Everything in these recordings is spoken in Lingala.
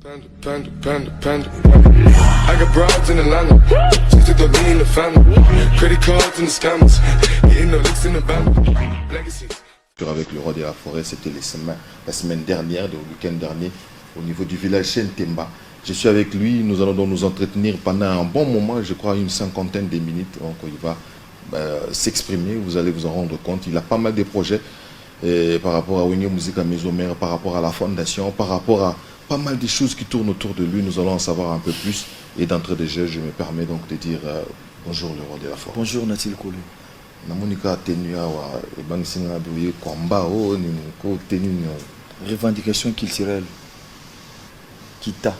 Panda. I got broads in Atlanta, just to throw me in the family. Credit cards and the scammers, getting no licks in the band. Legacies. Avec le roi de la forêt, c'était la semaine dernière, le week-end dernier, au niveau du village Chentemba. Je suis avec lui, nous allons donc nous entretenir pendant un bon moment, je crois une cinquantaine de minutes. Donc il va s'exprimer, vous allez vous en rendre compte. Il a pas mal de projets par rapport à Wenyo Musique à Maison-Mère, par rapport à la fondation, par rapport à pas mal de choses qui tournent autour de lui. Nous allons en savoir un peu plus. Et d'entrée de jeu, je me permets donc de dire bonjour le roi de la forêt. Bonjour Natil Koulou. Namonika tenu awa ebangisinga doye kwamba o ni ko tenu no Revendication culturelle. Kita.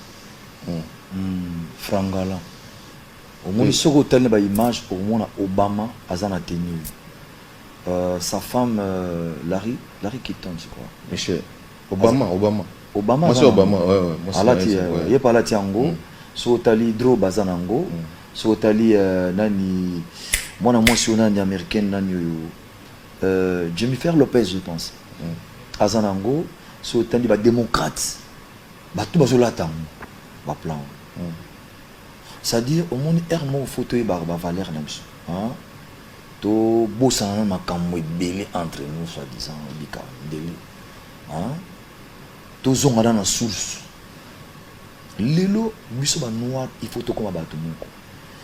Frangala. Au moins, ce que tu as image, au moins Obama azana tenu. Sa femme Larry Kitton, je crois. Monsieur Obama. Moi c'est Obama, ouais. Moi c'est. Il pas la tiango. Sotali Dro Bazanango. Sotali nani. Moi na nani américaine nani Jennifer Lopez, je pense. Azanango. Sotali ba démocrate. Ba tout bazola tam. Ba plan. C'est-à-dire au monde hermo photo et ba valeur na biso. Hein? To bossana makambo ebele entre nous soi-disant bika deli. Hein? To zonga dans la source. Lelo biso ba noir il faut to comme ba tout moko.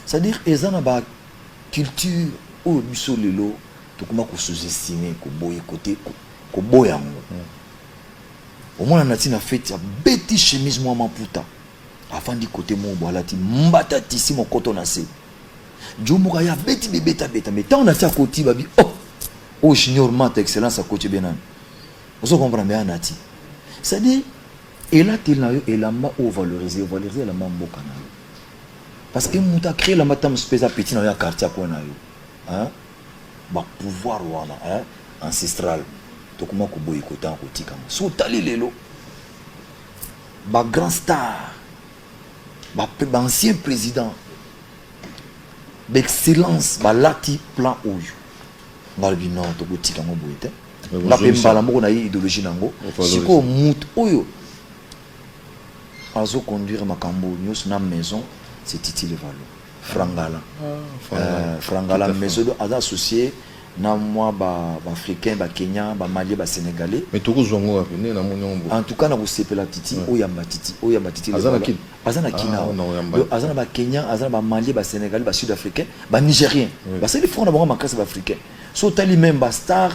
C'est-à-dire ezana ba culture o biso lelo to kuma ko sous-estimer ko boye côté ko boyango. Au moins na tina fête ya beti chemise moi maputa. Avant di côté mo boalati mbata tisi mo koto na se. Jomuka ya beti bebeta beta mais tant on a tia côté babi oh junior mat excellence à côté benan. Vous comprenez bien nati. C'est-à-dire et là et la ma valoriser la ma mboka na yo. Parce que muta créer la matam spécial petit dans ya quartier ko na yo. Hein? Ba pouvoir wana hein ancestral. To comment ko boy ko tan ko tika. So tali lelo. Ba grand star. Ba ancien président. D'excellence ba lati plan oyo. Ngalbi non to ko tika mo boyete. La pembala moko na idéologie nango. Siko mut oyo. Azo conduire makambo nyos na maison, c'est Titi Levalo. Frangala. Frangala maison aza associé na moi ba africain, ba kenyan, ba malien, ba sénégalais. Mais tout zongo apene na monyo. En tout cas na ko sepela Titi oyamba Titi. Azana kina. Azana ba kenyan, azana ba malien, ba sénégalais, ba sud-africain, ba nigérien. Ba c'est les frères na bango makasi ba africain. So tali même ba star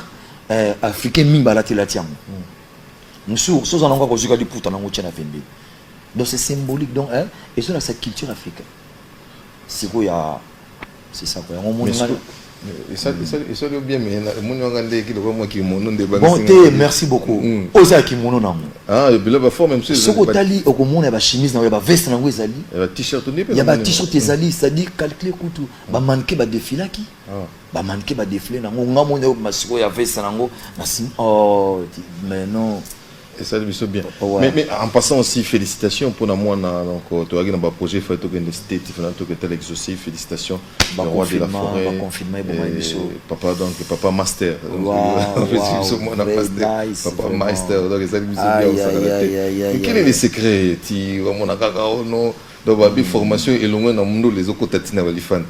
africain mimba la tilatiam. Monsieur so zananga ko zuka di puta na ngotia na fembe. Donc c'est symbolique donc hein et sur sa culture africaine. C'est quoi c'est ça quoi. Et ça bien mais mon ngande ki ko mo ki mono de bon merci beaucoup. Oza ki mono na mo. Ah et là ba forme même ce ko tali o ko mona ba chemise na ba veste na ngo ezali. T-shirt ni pe. Ya ba t-shirt ezali, c'est-à-dire calculer kutu ba manquer ba défilé ki. Ba manquer ba défilé na ngo ngamo ne ba siko ya veste na ngo na mais non. Et ça me bien. Mais en passant aussi, félicitations pour moi. Donc, tu as un projet fait au state, tu tel exaucé. Félicitations. Le roi de la forêt. Papa donc papa master. Papa master. Donc ça me bien. Quel est le secret? Tu vois mon agagao non. Donc la formation est loin dans le monde les autres tatina valifant.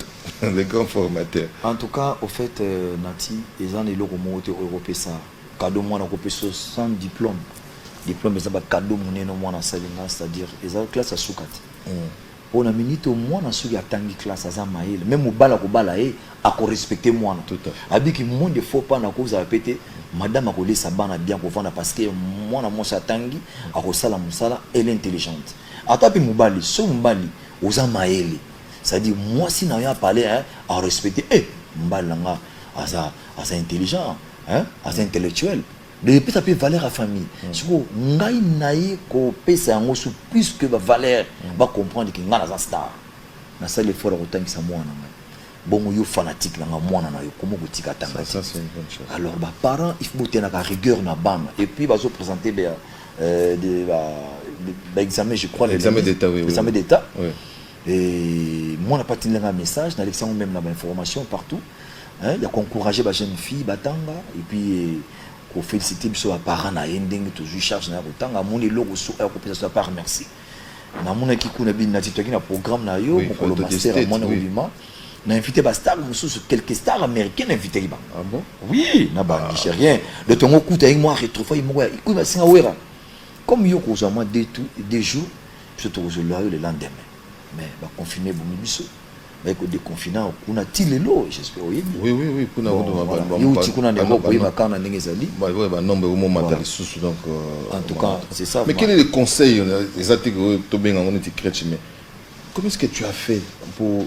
Les grands formateurs. En tout cas, au fait, Nati, ils ont les logos européens ça. Cadeau moi européen sans diplôme. Diplôme c'est pas cadeau mon no moi na salinga c'est-à-dire les classe à soukati on a minute au moins na suki atangi classe à maïl même au bala ko bala a ko respecter moi tout abiki monde de faux pas na ko za pété madame a ko laisser bana bien ko vendre parce que moi na moi atangi a ko sala musala elle est intelligente atapi mubali so mubali oza maïl c'est-à-dire moi si na ya parler hein à respecter mbalanga asa intelligent hein asa intellectuel. Depuis ça peut valeur à famille. Si vous n'avez qu'au pèse en sous plus que valeur, va comprendre que ngana star. Na ça les fois autant que ça moi na. Bon yo fanatique na moi na yo comment vous tika tanga. Ça c'est une bonne chose. Alors bah parents il faut tenir la rigueur na bam et puis va se présenter des examens je crois l'examen d'état oui. L'examen d'état. Oui. Et moi n'a pas tenu un message dans l'examen même la information partout. Hein, il y a encourager ba jeune fille batanga et puis ko féliciter biso parents na ending toujours charge na kotanga moni logo so ko pesa pas remercier na mona ki kuna bi na titoki na programme na yo Oui, pour le master State, mona oui. obima na invité ba star mususu quelques stars américaines invité ba Ah bon? oui na ba nigérien de tongo kuta avec moi retrouver moi ikuy ba singa wera comme yo ko za moi des jours surtout au le lendemain mais ba confiner bon biso ba ko déconfiner kuna tilelo j'espère oui Oui, kuna yo ti kuna ne ko ba kana ndenge zali bah ouais bah non mais au moment matali sous donc en tout cas c'est ça mais quel est le conseil les articles to benga on était chrétien mais comment est-ce que tu as fait pour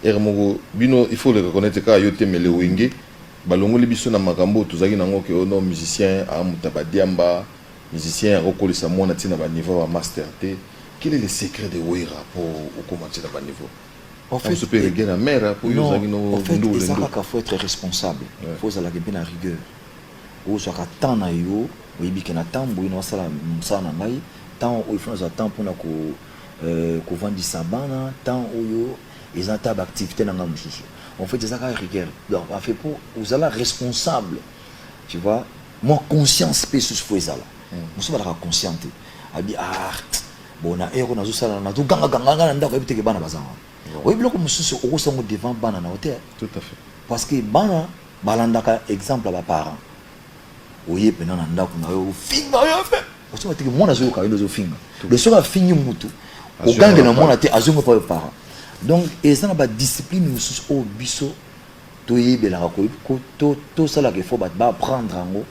Hermogo bino il faut le reconnaître car yo temele wenge balongoli biso na makambo tozaki nango ke ono musicien a mutabadiamba musicien rokolisa mona tina ba niveau ba master T quel est le secret de Wera pour commencer à bas niveau en fait on se peut régler la mer pour non, yo no en fait ndo il ndo faut être responsable faut ça la bien rigueur ou soit temps na yo oyebi ke na temps boyi na sala msana ngai temps o il faut na temps pour na ko vandisa bana temps oyo ils ont activité dans la musique. En fait, c'est ça qui est rigueur. Donc, en fait, pour vous allez responsable, tu vois, moi conscience peut se faire ça là. Nous sommes là conscients. Abi bon na héros na zo sala na to ganga na ndako ebite ke bana bazanga. Oui, bloc mususu o so devant bana na hôtel. tout à fait Parce que bana balandaka exemple ba parents. Oye pena na ndako na yo finga yo fe. O so batiki mona zo ka yo zo finga. Le so ka fingi mutu. O gange na mona te azongo pa parents. Donc ezana ba discipline mususu o biso to yebela ko to sala ke faut ba prendre ngo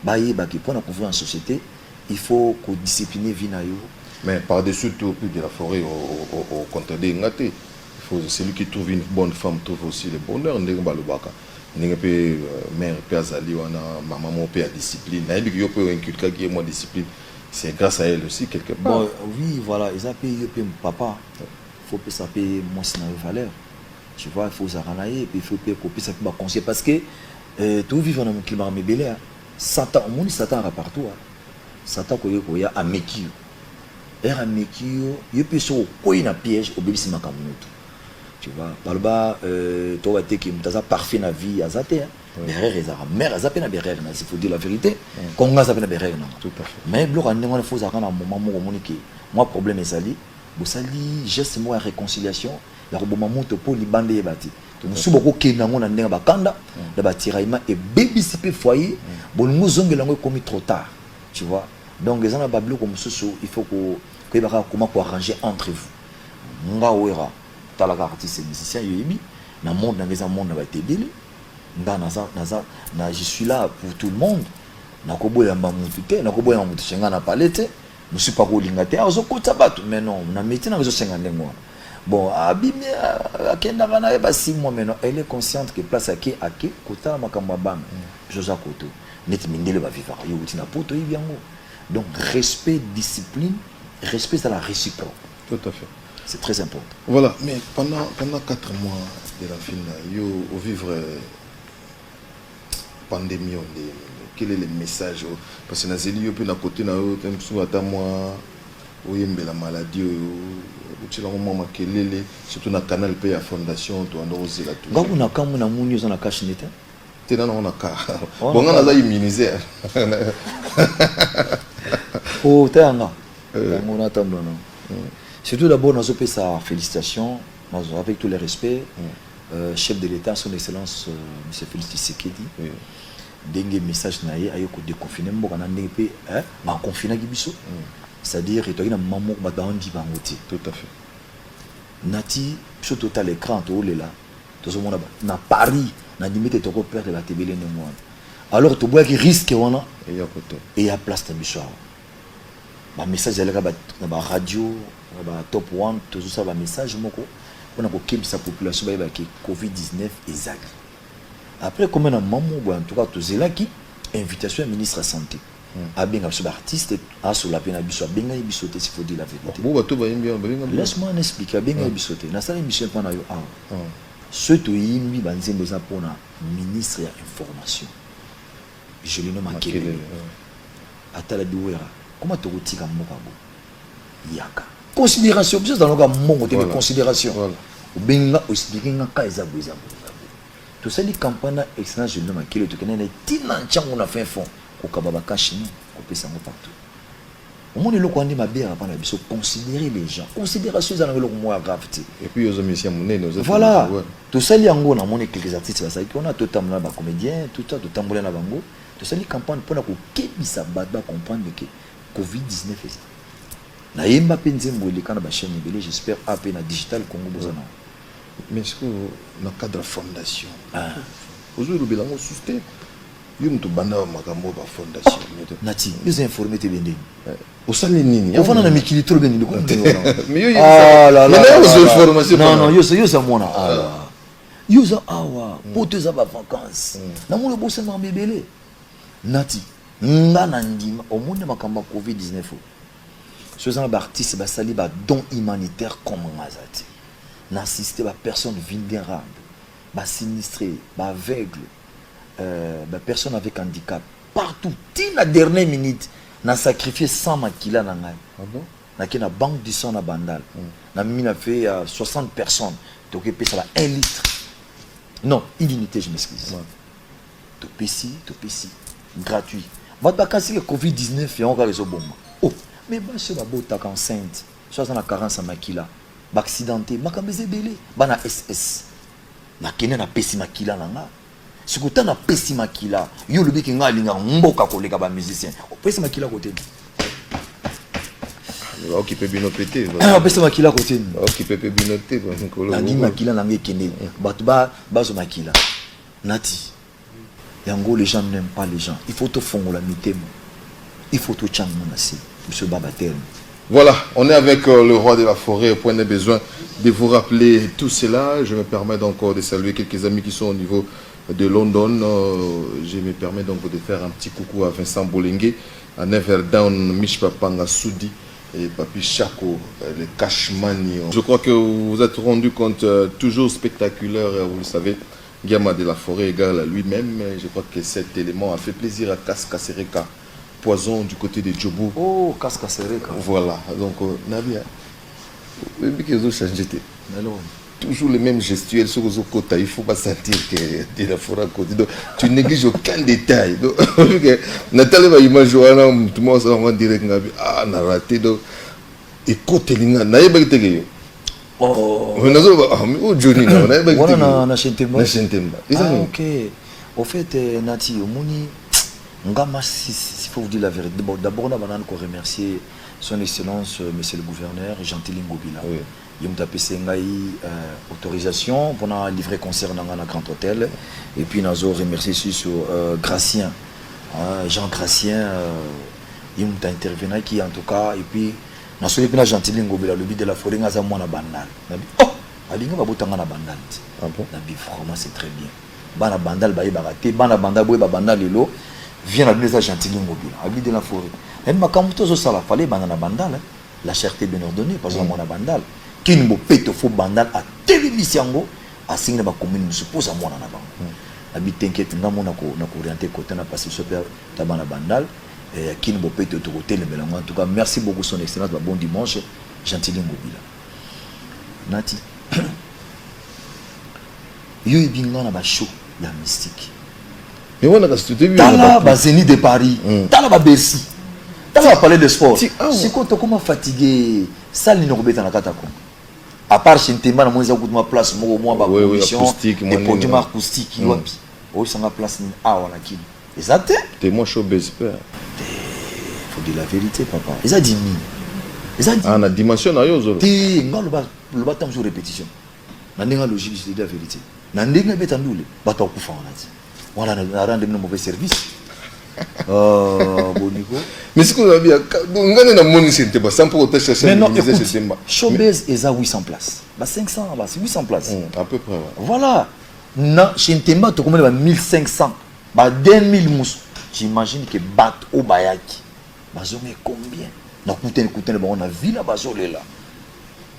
ba yeba ki pour na convivre en société il faut ko discipliner vie na yo. mais par-dessus tout plus de la forêt au contraire de ngate il faut celui qui trouve une bonne femme trouve aussi le bonheur ndenge balobaka ndenge pe mère pe azali wana maman mo pe a discipline na yebi yo pe inculquer qui est moi discipline c'est grâce à elle aussi quelque part Bon, oui voilà ils appellent yo pe papa faut que ça paye mon scénario valeur tu vois il faut ça ranailler et puis il faut que copier ça peut conseiller parce que tout vivre dans un climat mébélé Satan au monde Satan à partout Satan ko ya ameki era ameki yo peut so ko ina piège au bébé makamutu tu vois par le bas to va te ki mutaza parfait na vie azate derrière les arabes mère azate na derrière na il faut dire la vérité konga azate na derrière na tout à fait mais bloc en ndenge faut ça na moment mo communiquer moi problème ezali bosali geste mo ya réconciliation ya koboma moto po libande yebati musu boko kenda ngo na ndenga bakanda na batiraima et bébisi pe foyer bolingo zongela ngo comme trop tard tu vois donc les ana bablo comme mususu il faut que yebaka comment pour arranger entre vous nga wera tala artiste musicien yebi na monde na ngeza monde na batebele nga na je suis là pour tout le monde na koboya mamutu te na koboya mamutu chenga na palette je ne suis pas roulinga te azo kota bato mais non na métier na zo 50 ngwa bon abimi akenda bana ba 6 mois maintenant elle est consciente que place ake kota makamwa bana joza koto net mindele ba vivre yo utina poto yiango donc respect discipline respect à la réciproque tout à fait c'est très important voilà mais pendant 4 mois de la fin yo au vivre pandémie quel est le message parce que na zeli yo pe na côté na yo temsu ata moi oyembe la maladie tu la moment makelele surtout na canal pe ya fondation to ando ozela tout ngaku na kamu na munyo za na cash nete te na na ka bon nga za immuniser oh tanga mon attendre non surtout d'abord nous opé sa félicitations avec tous les respects chef de l'état son excellence monsieur Félix Tshisekedi dengue message na ye ayoko déconfiner mboka na ndenge pe ma confiner ki biso c'est-à-dire et toi na maman ba bandi bangote tout à fait nati biso total écran to lela to zo mona na Paris na limite to ko perdre la tebele ne moi alors to boya ki risque wana et ya côté et ya place ta biso ba message ya leka ba na radio ba top 1 to zo sa ba message moko on a ko kebisa population ba ki COVID-19 ezali. Après comme un maman en tout cas tous là qui invitation à ministre de la santé a bien absolu artiste a sur la peine à biso bien bisoté s'il faut dire la vérité. Bon bato ba bien laisse-moi expliquer bien bisoté na ça émission pas na yo ce to yimbi banzembo za pona ministre ya information je le nomme Akele atala biwera comment te rotika moko bo yaka considération juste dans le mongo de considération benga expliquer nga ezabo tout ça les campagnes excellence je le nomme Akele to kenene tina nchango na fin fond ko kababa kashini ko pesa ngo partout Au monde, le ma bière, considérer les gens. Considération, ils ont le moins grave. Et puis, ils ont mis un monnaie. Voilà. Tout ça, il y a quelques artistes. On a tout le temps des comédiens, tout le temps des bango. Tout ça, les campagnes pour comprendre que Covid-19 est ça. Na yemba penzembo le kana ba chaîne belé j'espère AP na digital Congo bozana. Mais est-ce que dans le cadre de la fondation aujourd'hui le bilan susté yo mtu banda makambo ba fondation nati yo informé te bende au sali nini on na mikili trop bende ko mais yo ah là là mais information non yo ça mona ah yo ça awa pote za ba vacances na mo le bosse na mbebele nati ngana ndima au monde makambo Covid-19 ceux qui artistes ba sali ba don humanitaire comme ngazati n'assister ba personne vulnérable ba sinistré ba aveugle ba personne avec handicap partout till la dernière minute n'a sacrifié 100 makila na ngai na ki na banque du sang na bandal na mimi na fait 60 personnes donc pesa ba 1 litre non illimité je m'excuse to pesi gratuit va pas casser le Covid-19 et on va les bomba oh mais bah c'est la botte enceinte soit dans la carence à makila ba accidenté makambeze belé ba na SS na kene na pesi makila nanga sikuta na pesi makila yo lobi ki nga linga mboka koleka ba musicien pesi makila côté qui peut bien péter pesi makila côté qui peut bien noter na ngi makila nanga kene batu ba zo makila nati yango les gens n'aiment pas les gens il faut te fongola mitemo il faut te chango na si monsieur Babatel. Voilà, on est avec le roi de la forêt. Point de besoin de vous rappeler tout cela. Je me permets donc de saluer quelques amis qui sont au niveau de London. Je me permets donc de faire un petit coucou à Vincent Bolingue, à Neverdown, Mishpapanga Soudi et Papi Chako, les Cashmani. Je crois que vous vous êtes rendu compte, toujours spectaculaire, vous le savez. Gama de la forêt égale à lui-même. Je crois que cet élément a fait plaisir à Kaskasereka. Poison du côté de Djobo. Oh, casque serré. Voilà, donc Nabia, toujours les mêmes gestuels sur les côtés. Il ne faut pas sentir que de la forêt à côté. Tu négliges aucun détail. Nathalie va imaginer tout le monde va dire ah, on a raté. Et côté Linga, n'a pas été. Oh, on a Johnny, on a pas été. On a Chentemba. Ah, ok. Au fait, Nati, au Mouni. S'il faut vous dire la vérité, d'abord on a remercier son excellence monsieur le gouverneur Gentilin Ngobila. Il m'a tapé autorisation pour livrer concert dans un grand hôtel et puis nous avons remercié sur Gracien Jean Gracien il m'a intervenu qui en tout cas et puis nous avons dit Gentilin Ngobila le but de la forêt nous avons na bandal. Oh, alinga ba botanga na bandal. Ah bon? Vraiment c'est très bien. Bana bandal ba baraté, bana bandal boy ba bandal lelo. Vient à l'église Gentilin Ngobila, habite de la forêt. Et ma camouflage ça la fallait banana bandal, la cherté bien ordonnée, par exemple mon bandal. Qui ne peut faux bandal à télévision, à signer ma commune, je suppose à moi en avant. Habite t'inquiète, n'a mon orienté côté n'a passé sur tabana bandal, et qui ne peut te côté le mélange. En tout cas, merci beaucoup son excellence, bon dimanche, Gentilin Ngobila. Nati, yo et bingo na ba show, la mystique. Mais on a studio Tala Bazeni de Paris, Tala Bercy, Tala parler de sport. Si quand tu comment fatigué, ça ne nous na katako. À part chez Ntemba na moins ma place moi ba condition et produits acoustique yopi. Oh ça ma place ni a wala kini. Exact? T'es moi chaud bespère. Faut dire la vérité papa. Ils a dit ni. Ils a dit ah na dimension na yo zolo. Ti ngalo ba tam sur répétition. Na ndenga logique c'est la vérité. Na ndenga betandule ba ta kufa on a dit. Voilà, on a rendu un mauvais service. Bonico. Mais ce qu'on a vu, on a un monnaie, c'était pas sans pour autant chercher. Mais non, Showbiz est à 800 places. 500, c'est 800 places. À peu près. Voilà. Chez Ntemba, tu as 1500. 2000 mousse. J'imagine que Bat au Bayaki. Bazomé combien? On a vu la bazole là.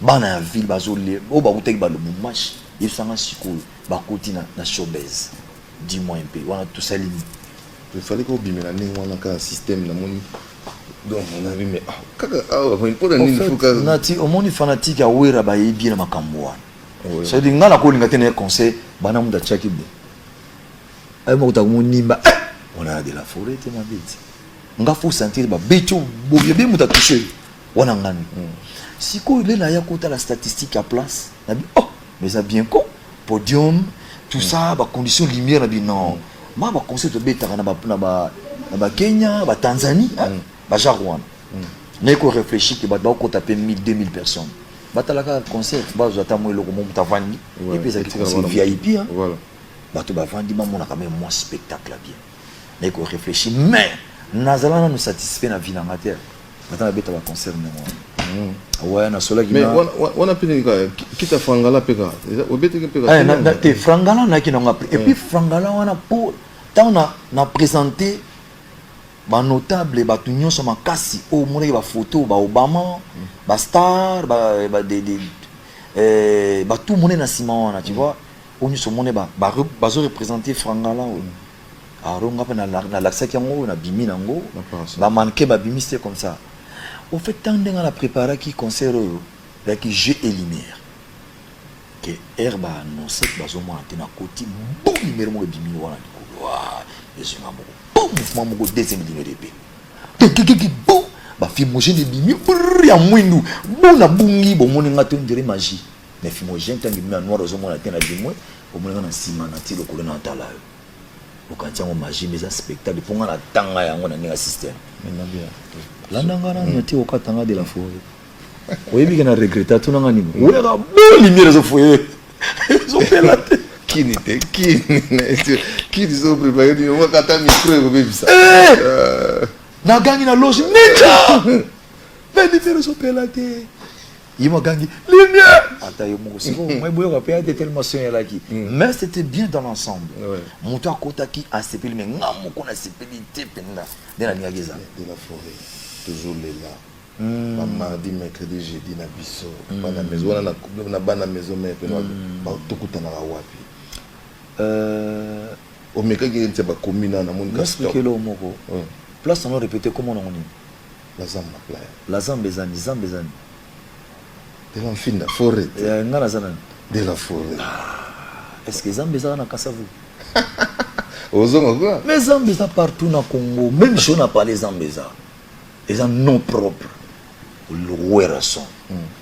On a vu la bazole. On a vu le match. Il y a un chicoule. On a vu la Showbiz. Dis-moi un peu, on a tout ça limite. Il fallait qu'on bime la ligne, on a un système dans mon. Donc on a vu, mais Nati, au monde fanatique à Ouera Baye bien ma Kamboa. C'est dire, n'a pas de conseil, Banam da Tchakibo. On a de la forêt, ma bête. nga faut sentir ba becho boye be muta toucher wana ngani siko ile na ya kota la statistique à place na bi oh mais ça bien con podium tout ça ba conditions lumière na bi non ma ba concert betaka na ba Kenya ba Tanzanie ba Jarwana mais qu'on réfléchit que ba kota pe 1000 2000 personnes batalaka concert bazo atamwe loko mo mutavandi et puis ça qui concert VIP hein Voilà. bato bavandi bamona quand même moins spectacle bien mais qu'on réfléchit mais nazala nous satisfait na vie na terre batala beta ba concert na ouais na sola qui Mais on a pris quitte à Frangala peka. On bête que peka. eh na te Frangala na ki na ngapri et puis Frangala wana pour tant na présenté ba notable ba tunyo so makasi o mona ba photo ba Obama ba star ba tout monde na sima wana tu vois on se mona ba représenter Frangala aronga pa na laksaki yango na bimi nango ba manquer ba bimi c'est comme ça au fait tant ndenga na préparer qui concert avec jeu et lumière que herba annoncé bazo mona te na koti bon numéro mo bimi wana likolo wa yesu ngamo bon mouvement mo deuxième numéro épée bon ba fimogène de bimi ya mwindu bon na bungi bo moni ngate ndire magie mais fimogène tant bimi noir ozo mona te na limwe o mona na sima na ti lokolo na tala okati yango magie mais un spectacle mponga na tanga yango na ndenge système Maintenant bien. landanga na noti okatanga de la forêt oyebi ke na regretta tunanga nini oyaka bo lumière ezofoye ezopela te Qui ils ont préparé du moment quand micro et bébé ça. nagangi na loge neta pe lumière ezopela te yima gangi lumière ata yo moko siko moi boyoka pe ate tellement son yalaki mais c'était bien dans l'ensemble moto akotaki asepeli mais nga moko na sepeli te penda de la ngageza De la forêt. Toujours là. Mardi, mercredi, jeudi na biso. Bana maison na bana maison mais pe ba tokuta na wapi. O meka ki nte ba commune na mon castor expliquer le moko place on répéter comment on dit la zamba playa. la zambezani De l'enfina forêt. nga la zana De la forêt. est-ce que zambeza na kasavu Ozonga quoi? mais zambeza partout na Congo même si on n'a pas les zambeza les gens non propres le roi son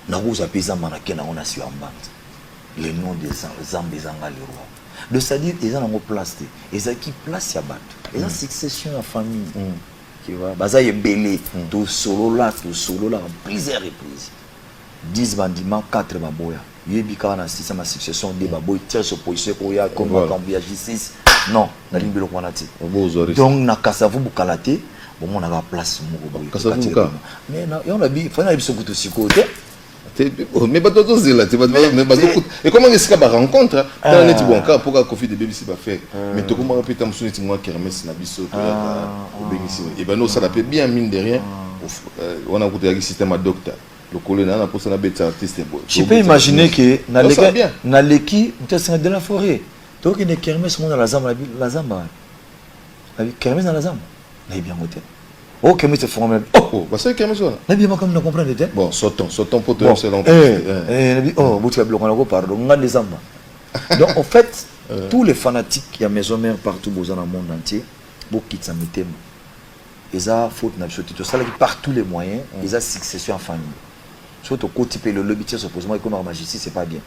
na vous appelez zamanake na on a su en bande les noms des zambeza nga le roi de c'est-à-dire ils ont en place ils ont qui place ya bato ils ont succession en famille tu vois baza yebele tout solo là en plusieurs reprises 10 bandiments 4 baboya yebi ka na 6 ma succession de baboy tient ce position ko ya comme Kambia J6 non na limbelo ko na ti donc na kasavu bukalate bon on a la place moko boy kasavu mais na on a bi fa na biso kuto sikote mais pas tout zela tu vas mais pas et comment est-ce qu'il y a rencontre dans net bon cas pour Kofi de baby si ba faire mais to comment répéter mon sonnet moi kermesse na biso to au bénissimo et ben nous ça la fait bien mine de rien on a écouté le système à docteur le colonel na pour ça na bête artiste bon je peux imaginer que na leki ntesa de la forêt donc il est kermesse mon la zamba kermesse na la zamba na bien côté oh kermesse formel oh bah c'est kermesse là na bien comme na comprendre te bon sautons pour te c'est long oh bout bloqué on pardon nga les zamba donc en fait tous les fanatiques qui a maison mère partout dans le monde entier beaucoup qui ça mettait ils a faute na biso tout ça par tous les moyens ils a succession en famille surtout côté pe le lobby supposément comme en magie c'est pas bien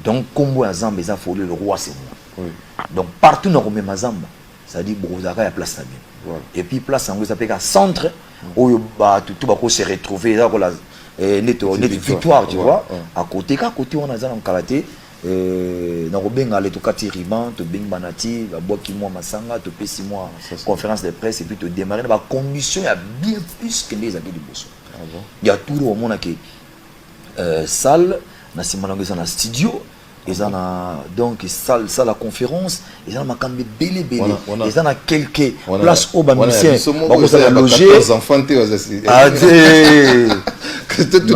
donc combo à zamba ils a folie le roi c'est moi donc partout dans même zamba ça dit brozaka ya place na bien et puis place en s'appelle à centre où bah tout va se retrouver là pour la net victoire tu vois à côté on a ça en karaté na robenga le to kati riban to bing banati ba boki moi masanga to pesi moi conférence de presse et puis to démarrer ba condition ya bien plus que les habits du bosso il y a tout au monde qui salle na simanango na studio ils en a donc salle la conférence ils en a makambe belé ils en a quelques places au bamusien ba ko ça loger les enfants ah que tout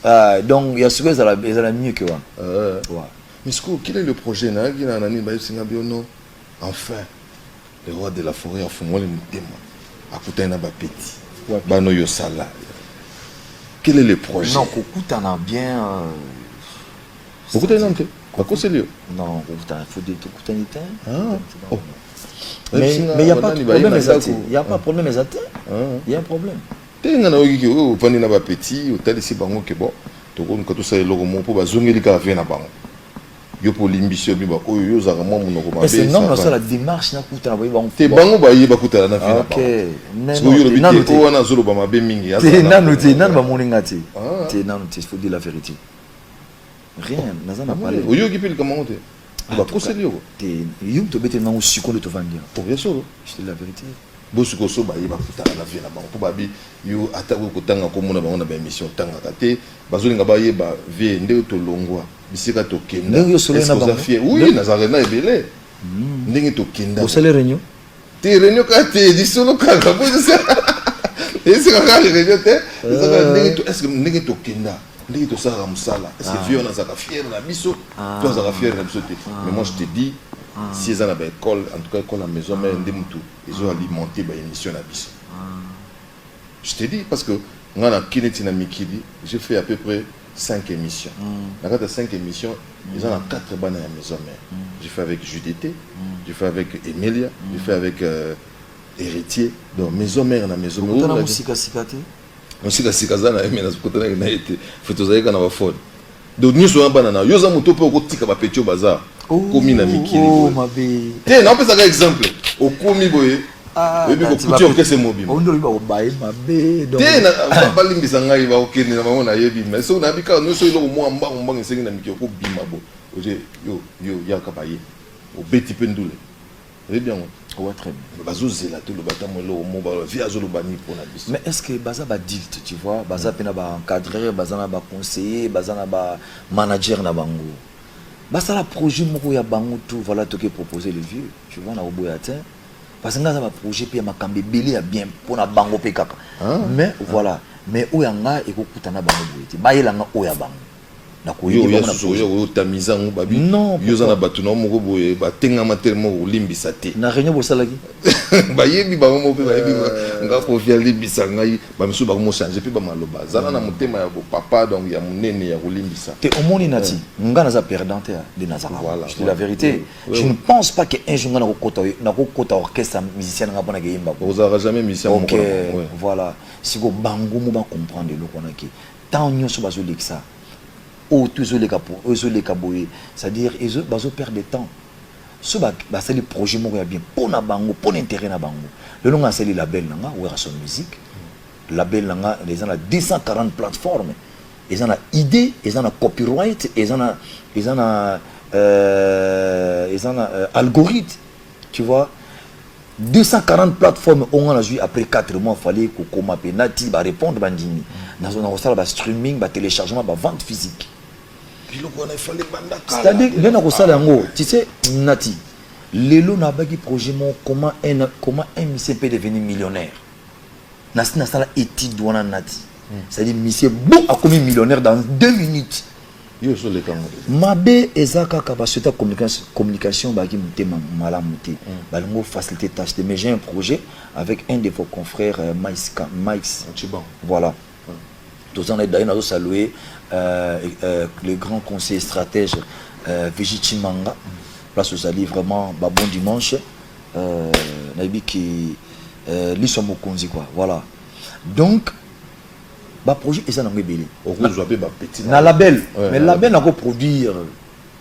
la donc il y a ce que ça la mieux que ouais Misko quel est le projet na qui na nani ba singa biono enfin le roi de la forêt a fumé le mutema akuta na ba petit bano yo sala quel est le projet non kokuta na bien kokuta na nte ba koselio non kokuta faut de kokuta ni oh Mais il n'y a pas de problème exact. Il n'y a pas de problème exact. Il y a un problème. Tu as un petit, tu as laissé bango que bon, tu as tout ça le roman pour bazongeli ka vient na bango. Yo pour l'ambition bi ba ko yo za mo mo ko ba. C'est non ça la démarche na kuta ba bango. Te bango ba yi ba kuta na vient na bango. OK. Mais non, tu ko wana zolo ba mabe mingi. Te nanu ba moninga te. Te nanu te, faut dire la vérité. Rien, naza na parler. Oyo ki pile comment te? Ba ko se liyo. Te yum to bete na usiko de to vandir. Pour bien sûr. Je te dis la vérité. Bosuko so ba yi ba kuta na vient na bango. Pour ba bi yo ata ko tanga ko mona bango na ba émission tanga kate. Bazolinga ba yeba vie nde to longwa. Bisika to kenda. Ndenge yo solo na bango. Oui, nazare na ebele. Ndenge to kenda. Au salaire réunion. Te réunion ka te di solo ka ka bo ça. Et c'est quand les réunions te. Est-ce que ndenge to kenda. Ndenge to sara musala. Est-ce que vieux na zaka fier na biso. Toi zaka fier na biso te. Mais moi je te dis si ils ont une école, en tout cas école à la maison, mais ils ont alimenté une émission à biso. Je te dis parce que moi dans Kinetina Mikili, j'ai fait à peu près 5 émissions. Dans les 5 émissions, ils ont 4 bannes à la maison mère. J'ai fait avec Judith, j'ai fait avec Emilia, j'ai fait avec Héritier. Donc maison mère dans la maison mère. Tu as musique sikate? Musique sikate na emi na kotana na été. Faut to zaika na ba phone. Donc nous sommes banana. Yo za moto pe okotika ba petio bazar. Komi na Mikili. Oh mabe. Te na pesa ka exemple. Okomi boye. Et puis beaucoup de choses mobile. On doit bailler mabe. Te na ba limbisa ngai ba okende na bango na yebi. Mais so na bika no so ilo mo amba mbangi sengi na mikio ko bima bo. Oje yo ya ka baye. O beti pendule. C'est bien. Ouais, très bien. Mais est-ce que Baza va dire, tu vois, Baza pena ba encadrer, Baza na ba conseiller, Baza na ba manager na bango. Baza la projet moko ya bango tout, voilà tout que proposer les vieux, tu vois na obo ya tin. Parce que nga ba projet pe ma kambe belé ya bien pour na bango pe kaka. Mais voilà, mais oyanga ekokuta na bango boyeti. Ba yela nga oya bango. Yo tamiza ngo babi yo za na batu na moko boye batenga matermo olimbisa te na réunion bosalaki ba yebi ba mo pe ba yebi nga ko via limbisa ngai ba misu ba mo changer pe ba maloba zana na motema ya papa donc ya munene ya olimbisa te omoni nati nga na za perdante de nazara voilà je dis la vérité je ne pense pas que un jour na ko kota orchestre musicien nga bona ke yimba ko ozara jamais musicien mo ko voilà siko bango mo ba comprendre le konaki tant nyoso bazo lekisa c'est-à-dire ils ont perdre de temps ce c'est le projet mo ya bien pour na bango pour l'intérêt na bango le nom c'est le label nanga ou son musique label nanga les en a 240 plateformes ils en a idée ils en a copyright ils en a algorithme tu vois 240 plateformes on a joué après 4 mois fallait que koma penati ba répondre bandini na zone on ba streaming ba téléchargement ba vente physique. C'est-à-dire tu sais nati lelo na bagi projet mon comment un monsieur peut devenir millionnaire na sala étude wana nati c'est-à-dire monsieur bon a commis millionnaire dans 2 minutes yo so le kango mabe ezaka capacité communication bagi mutema malamu te balingo faciliter tâche mais j'ai un projet avec un de vos confrères Mike Chiban voilà tous en d'ailleurs nous saluer le grand conseiller stratège Vegeti Manga place aux alliés vraiment bon dimanche nabi qui l'isombo konzi quoi voilà donc ba projet eza nango ebele okozwa ba petit na label mais label na ko produire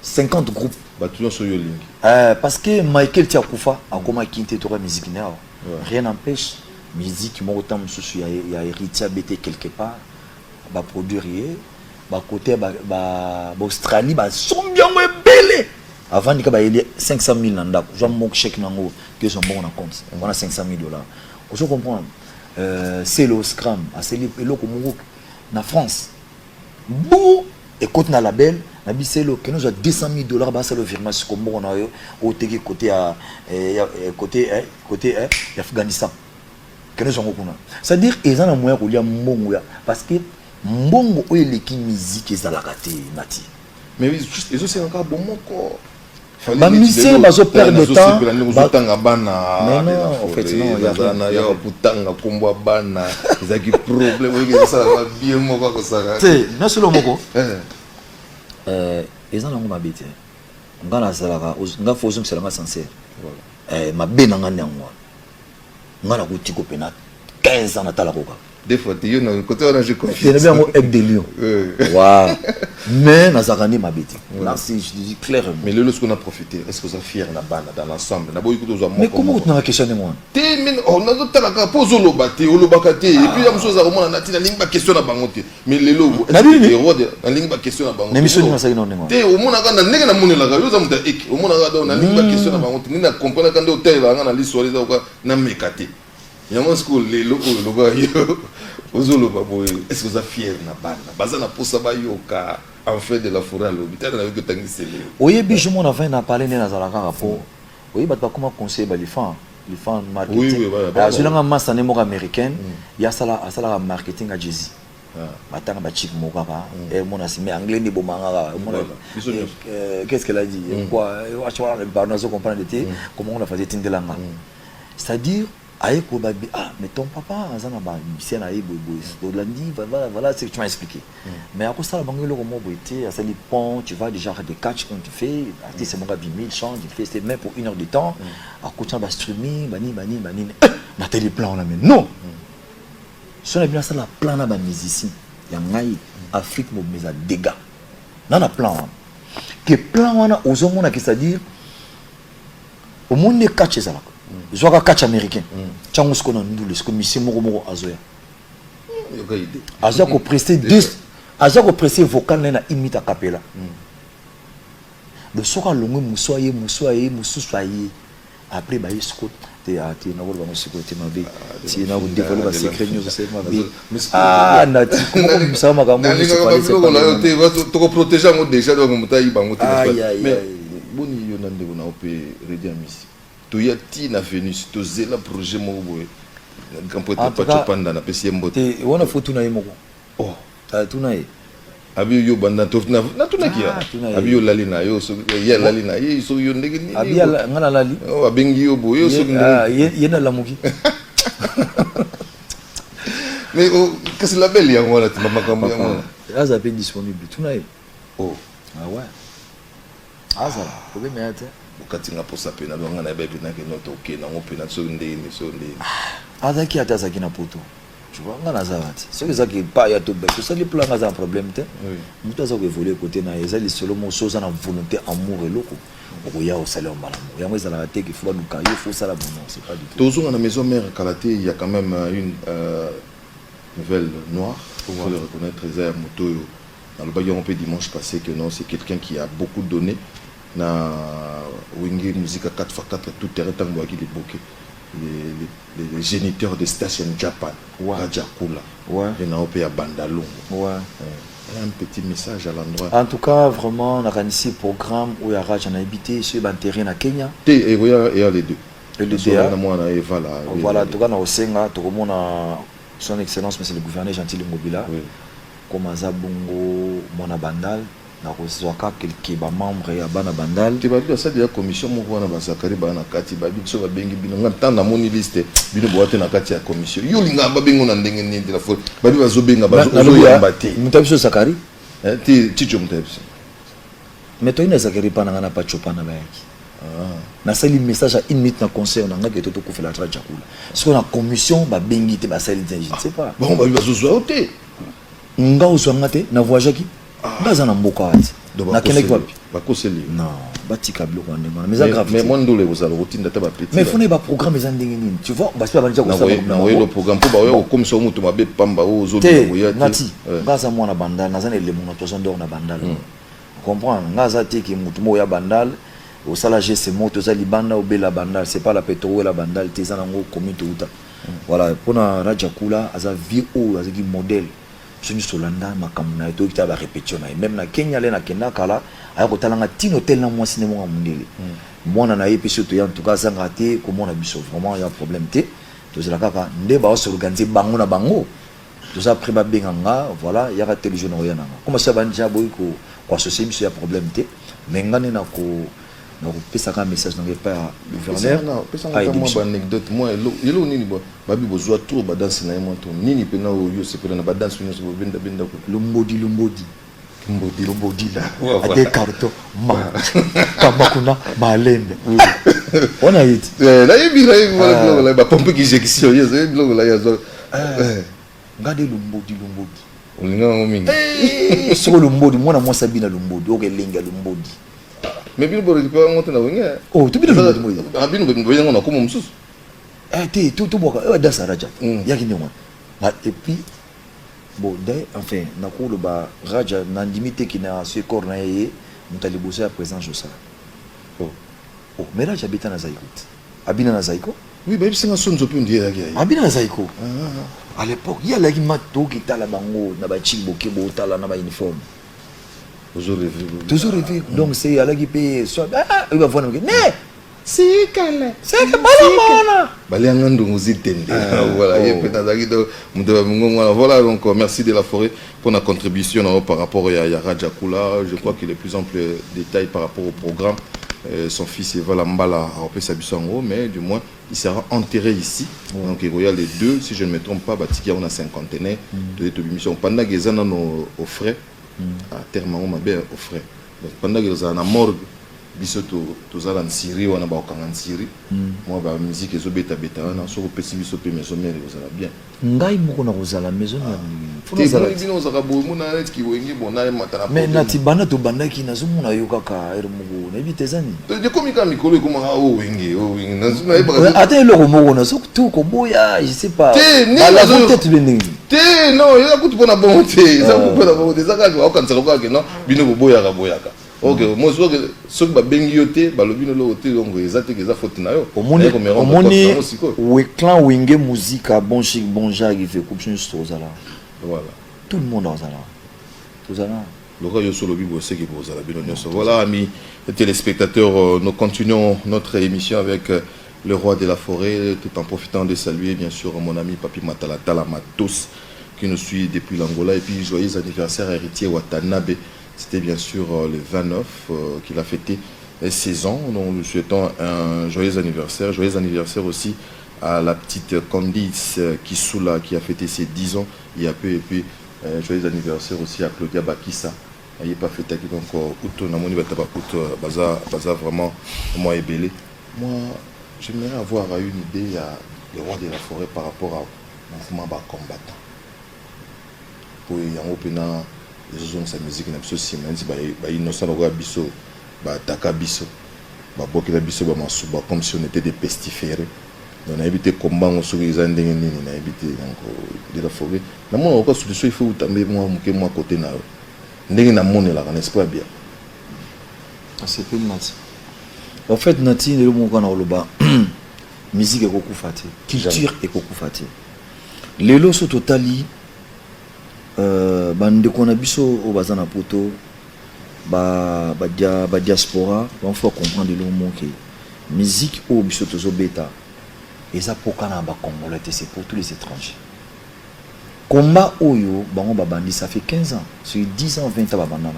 50 groupes batu so yo lingi parce que Michael Tiakufa a koma kinte to musique nao rien n'empêche musique mo autant mususu ya héritier BT quelque part ba produire ba côté ba Australie ba sombiango ebele avant de ba 500 000 nanda je mon chèque nango que son bon en compte on a 500 000 $. Je comprends c'est le scram à c'est le comme na France bou écoute na label na biselo que nous a 200 000 $, bah c'est le virement sur comme on a au teke côté à côté Afghanistan que nous avons c'est à dire ils ont un moyen pour lire mbongo parce que mbongo o eleki musique ezalaka te nati mais ils aussi encore bon moko ba musicien bazo perdre de temps bazotanga bana mais non en fait non il y a putanga kombo bana ezaki problème oyo ça va bien moko ko ça te na solo moko ils ont ngo mabete ngana salaka nga fozo msala nga sincère ma bena nga nyangwa ngana kutiko pena 15 ans natala koka des fois tu yo côté on a je confie c'est bien avec des lions waouh mais nazakani ma bête merci je dis clairement mais le lorsqu'on a profité est-ce que vous êtes fier na bana dans l'ensemble na boy kuto za mais comment tu n'as questionné moi te min on a d'autres la pose lo baté o lo bakate et puis am chose za komona na tina lingba question na bango te mais lelo na lingba question na bango mais mission na sakino ndenge te o mona kana ndenge na monela ka yo za muta ek o mona ka na lingba question na bango te ni na comprendre quand hotel nga na l'histoire za ko na mekate yango school lelo o lo ka yo ozolo babo est-ce que vous êtes fier na bana bazana posa ba yoka en fait de la forêt l'hôpital na yo tangi sele oyebi je mon avant na parler na zalaka rapport oyebi ba comment conseiller ba les femmes marketing azulanga massa ne mo américaine ya sala marketing à Jay-Z batanga ba chic mo kaka et mon asime anglais ni bo manga qu'est-ce qu'elle a dit quoi je ne comprends pas comment on a fait tindelanga c'est-à-dire aïko babi mais ton papa azana ba musicien aïbo bolandi voilà ce que tu m'as expliqué mais à cause ça la banque le comment boité à ça les ponts tu vas déjà des catch quand tu fais artiste c'est mon gars 1000 chants tu fais c'est même pour 1 heure de temps à côté ba streaming bani na télé plan là mais non si on a bien ça la plan na ba musicien ya ngai Afrique mo meza dégâts na plan que plan wana ozomona que c'est-à-dire au monde catch ça là zoka catch américain chango ce qu'on a ndule ce que monsieur moko azoya yoka idée azoya ko prester vocal na imite a cappella le soka longo musoye mususoye après ba yesko te ati na wolo ba sécurité ma vie si na vous dévoiler ba secret news c'est ma vie na ti ko musa makambo c'est pas te ko protéger mo déjà donc mutai ba mo mais boni yo nande ko na opé rediamisi to yati na Venus to zela projet mo boye kampo te pa chopanda na pesi mbote te wana foto na yemo oh ta tuna ye abi yo banda to na tuna kia abi yo lali na yo so ya lali na ye so yo ndenge ni abi ngana lali oh abengi yo boye so yena lamuki mais qu'est-ce la belle ya ngona te makambo ya ngona aza pe disponible tuna ye oh ouais aza problème ya te katinga posa pena longa na bebe na ke noto ke na ngopena so ndeni azaki ata zaki na poto tu vois ngana zawati ce que zaki pas ya to beso ça les plans ngaza un problème te muto aza ko évoluer côté na ezali solo mo so na volonté amour eloko okoya au salaire malamu yango ezala te que faut luka il faut ça la bonne c'est pas du tout toujours na maison mère Kalaté il y a quand même une nouvelle noire faut le reconnaître Zaya Motoyo dans le baillon on peut dimanche passé que non c'est quelqu'un qui a beaucoup donné na Wenge musique à 4x4 tout terrain tango qui les bouquets les géniteurs de Station Japan Rajakula et na opé à Bandalongo un petit message à l'endroit en tout cas vraiment on a organisé programme où il y a Raj en habité sur un terrain à Kenya et il y a les deux voilà en tout cas na osenga to komona son excellence monsieur le gouverneur Gentil Ngobila comme Azabongo mona Bandal na kozwaka quelques membres ya bana Bandal te babi ça de la commission moko na basakari bana kati babi so babengi bino ngata na moni liste bino boate na kati ya commission yo linga babengo na ndenge ni de la fois babi bazobenga bazoyamba te mutabiso sakari ti chicho mutabiso mais to ina sakari pana ngana pa chopana bayaki na sali message à 1 minute na conseil on a ngaki to ko fela tra jakula ce qu'on a commission babengi te basali je ne sais pas bon babi bazozwa te nga uzwanga te na voyage baza na mboka ati na kene kwa bakoseli non batika biloko ndema mais ça grave mais moi ndole bozala routine data ba petit mais fone ba programme ezan ndenge nini tu vois ba sipa banija ko sala na le programme pour ba yo comme ça mutu mabe pamba o zo boya nati ngaza mwana Bandal nazana le mona to zondor na Bandal comprendre ngaza te ki mutu mo ya Bandal au sala GC moto za libanda au bela Bandal c'est pas la pétrole la Bandal te zana ngo comité uta voilà pona Rajakula aza vie o azaki modèle je suis solanda makamuna eto kita ba répétition même na Kenya le na kenda kala ayo kotalanga tino tel na moi cinéma nga mundele mwana na yepe surtout en tout cas zanga te comment na biso vraiment il y a problème te to zela kaka nde ba s'organiser bango na bango to za après ba benganga voilà il y a tel jeune oyana comme ça banja boy ko associer biso ya problème te mais ngane na ko donc pesa ka message dans pas gouverneur moi anecdote moi yelo nini bo babi bozwa trop ba danse na moi to nini pena yo c'est pena ba danse nyonso bo benda ko lumbodi Lombodi là. Ouais, À voilà. des cartons. Kamakuna, Malende. On a été. Là, il y a une pompe qui j'existe. Il y a une là, il y a Regardez Lombodi. on est en mingi. Sur Lombodi, moi, moi, Sabina Lombodi. Ok, Lenga Lombodi. Mais bien, pour récupérer un montant, Oh, tu peux le Lombodi. Rabin, on a comme un sous. Eh, tout boka. Dans sa raja. Mm. Y'a qui n'est et puis, bon, enfin, n'a le ba raja, n'a limité qui n'a ce corps n'a yé, nous t'allons bosser à présent, je sais. Oh. Oh, mais là, j'habite à Zaïko. Habite à Zaïko? Oui, mais c'est un son de on dire. Habite à Zaïko. À l'époque, il y a la guimato qui t'a la bango, n'a pas chibo, qui bo, t'a la n'a pas uniforme. Toujours rêvé. Toujours rêvé. Donc, c'est à la guipé, soit, ah, il va voir, mais, c'est que malama. Baliangando nous étendez. Voilà, voilà, donc merci de la forêt pour la contribution par rapport à Raja Kula. Je crois qu'il y a de plus en plus de détails par rapport au programme. Son fils Eva Mbala a repris sa buisson en haut, mais du moins il sera enterré ici. Donc il y a les deux, si je ne me trompe pas, Batikia on a 50 ans de mission. Pendant qu'ils sont aux frais, à terme on m'a bien aux frais. Donc pendant qu'ils sont en morgue, biso tous en Syrie ou en Syrie. Moi la musique est bêta on a sur petit biso pe maison mère vous allez bien. Ngai moko na kozala maison mais nati bana to bandaki na zomona yo kaka ermugo na bitezani de comme quand mikolo comme oh wenge na ata eloko moko na surtout koboya je sais pas la tête benengi te non il a coûté pour la bonté ça pour la bonté ça quand on s'en va non bino koboya kaboyaka. Ok, moi je que ceux qui bengi yote balobi no lote donc ezate que ça faute na yo omoni we clan wenge musique bon chic bon jazz qui fait coupe sur ozala voilà tout le monde ozala ozala le roi yo solo bibo c'est qui pour ozala bino nyonso. Voilà amis téléspectateurs, nous continuons notre émission avec le roi de la forêt, tout en profitant de saluer bien sûr mon ami Papi Matala Tala Matos qui nous suit depuis l'Angola, et puis joyeux anniversaire à Héritier Watanabe. C'était bien sûr le 29 qu'il a fêté 16 ans. Donc nous souhaitons un joyeux anniversaire aussi à la petite Candice Kisula qui a fêté ses 10 ans il y a peu, et puis joyeux anniversaire aussi à Claudia Bakissa. Il n'y a pas fêté donc Outo Namoni Bataba Outo Baza vraiment moi et belé. Moi j'aimerais avoir une idée à le roi de la forêt par rapport au mouvement combattant. Pour y avoir les gens sa musique na biso si même si ba innocent ba biso ba taka biso ba bokela biso ba masuba comme si on était des pestiférés. On a évité combat on sur les andeng nini na évité donc de la forêt na mon ko solution il faut utambe moi côté na ndenge na mone la n'est-ce pas bien. c'est peu nati en fait nati le mo kana loba musique ekoku fati culture ekoku fati lelo so totali bandeko na biso o baza na poto ba diaspora on faut comprendre le mot que musique o biso tozo beta eza pokana ba congolais c'est pour tous les étrangers combat oyo bango ba bandi ça fait 15 ans sur 10 ans 20 ans ba banda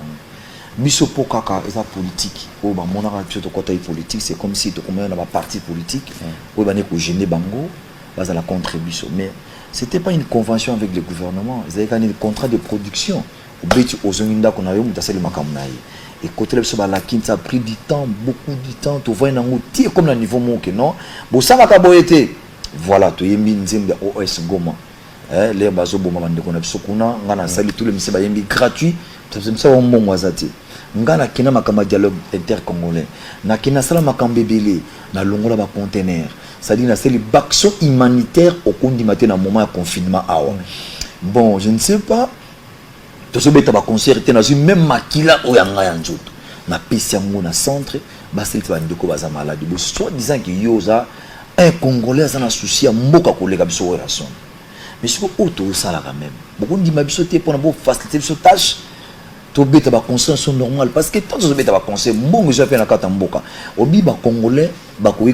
biso pokaka eza politique o ba monaka biso to kota politique c'est comme si to combien na ba parti politique o ba ne ko gêner bango baza la contribution mais c'était pas une convention avec le gouvernement, ils avaient un contrat de production. Au Béti, aux Onginda qu'on a eu, on a fait le makamnaï. Et côté de la quinte, ça a pris du temps, beaucoup de temps. Tu vois, un outil comme le niveau monke, non? Bon, ça va pas été. Voilà, tu es mis une OS Goma. Les bateaux, bon, on a dit qu'on a besoin, on a sali tous les messieurs, gratuit. Ça, on m'a moisati. Ngana kina makamba dialogue intercongolais. Na kina sala makambe belé. Na longola ba conteneur. C'est-à-dire na c'est l'action humanitaire au cours du matin dans moment de confinement. Bon, je ne sais pas. Tout ce bêta ba concert était dans une même makila au yanga yanjoto. Na pesi yango na centre, ba c'est ba ndeko baza malade. Bo soit disant que yoza un Congolais ça na souci à mboka kolega biso relation. Mais ce que auto ça là quand même. Beaucoup dit ma biso te pour na bo faciliter biso tâche. To beta ba conscience normale parce que tant que beta ba conscience mbongo je fait na kata mboka obi ba congolais ba ko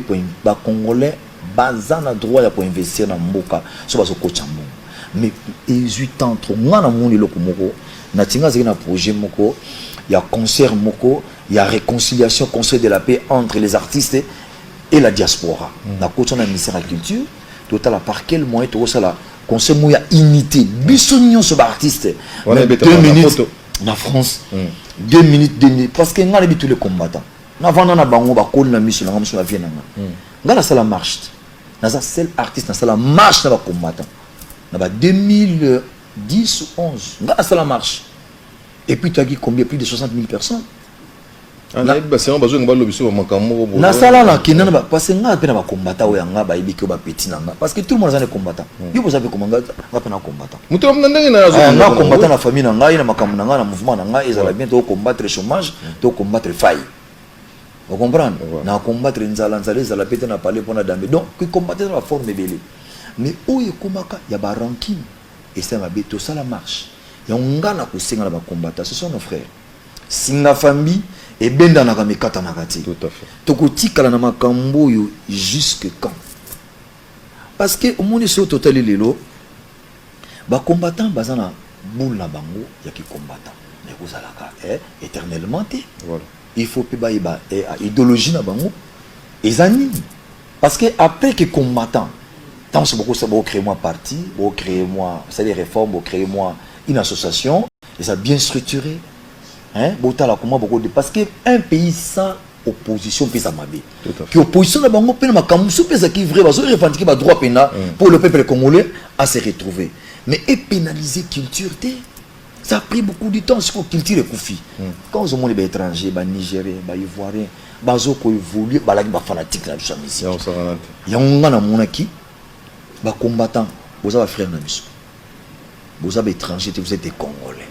ba congolais bazana droit ya pour investir na mboka so ba so kocha mbongo mais 18 ans trop ngana moni loko moko na tinga zeki na projet moko ya concert moko ya réconciliation conseil de la paix entre les artistes et la diaspora na kocha na ministère de la culture total par quel moyen to ça la conseil moya unité biso nyonso ba artiste 2 minutes na France 2 minutes 2 minutes parce que ngai tous les combattants na vanda na bango ba kol na miso na ngamuso na vie na nga la sala marche na za seul artiste na sala marche na ba combattant na ba 2010 ou 11 nga la sala marche et puis tu as dit combien plus de 60 000 personnes na sala na kinana ba parce que nga pe na ba combattant o yanga ba ibiki ba petit na nga parce que tout le monde est combattant yo vous avez combattant nga pe na combattant muto mnandenge na zo na combattant na famille na nga na makambo na nga na mouvement na nga ezala bien to combattre chômage to combattre faille. Vous comprenez? Na combattre nzala ezala pete na parler pour na dambe donc que combattre dans la forme belé mais où est komaka ya ba ranking et ça m'a beto ça la marche ya ngana ko senga na ba combattant ce sont nos frères singa famille et benda na kamekata na kati tout à fait tokotikala na makambo yo jusque quand parce que au monde sur total lelo ba combattant bazana boule na bango ya ki combattant mais vous alaka éternellement voilà il faut pe ba idéologie na bango ezani parce que après que combattant tant c'est beaucoup ça beaucoup créer moi parti beaucoup créer moi c'est des réformes beaucoup créer moi une association et ça bien structuré. Hein, parce que un pays sans opposition peut s'amaber. Puis opposition là-bas, on peut qui vrai, revendiquer le droit pénal pour le peuple congolais à se retrouver. Mais et pénaliser culture, ça a pris beaucoup de temps. C'est quoi culture et koufi. Quand on est étranger, les Nigériens, les Ivoiriens, les gens qui évoluent, les fanatiques là, musique. Il y a un monarchie, les combattants, vous avez frères vous avez étrangers, vous êtes des Congolais.